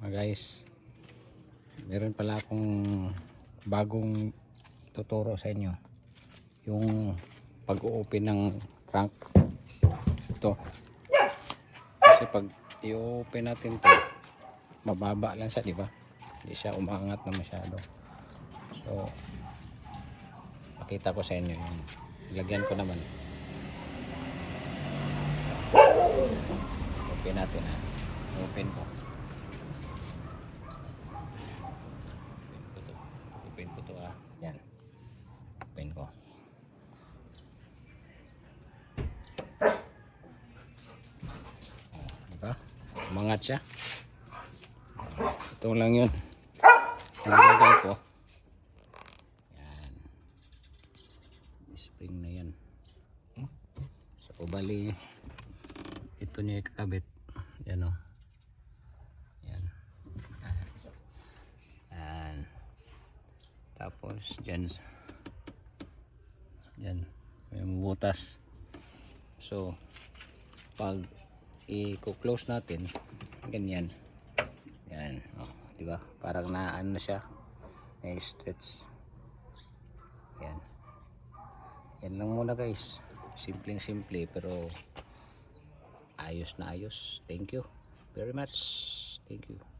Guys, meron pala akong bagong tuturo sa inyo, yung pag-open ng trunk. Ito kasi pag i-open natin to, mababa lang siya, di ba? Hindi siya umaangat na masyado. So pakita ko sa inyo yung lagyan ko naman. Open natin, ha. Open ko. Open ko to, ha. Yan. Open ko. Diba? Umangat siya. Ito lang yun. Nalagay ko. Yan. Spring na yan. So bali, ito niya ikakabit. Yan, o. Yan. Yan. Tapos dyan may butas. So pag i-close natin ganyan, yan, oh, di ba? Parang naano na siya, na-stretch. Yan. Yan lang muna, guys. Simpleng simple pero ayos na ayos. Thank you very much. Thank you.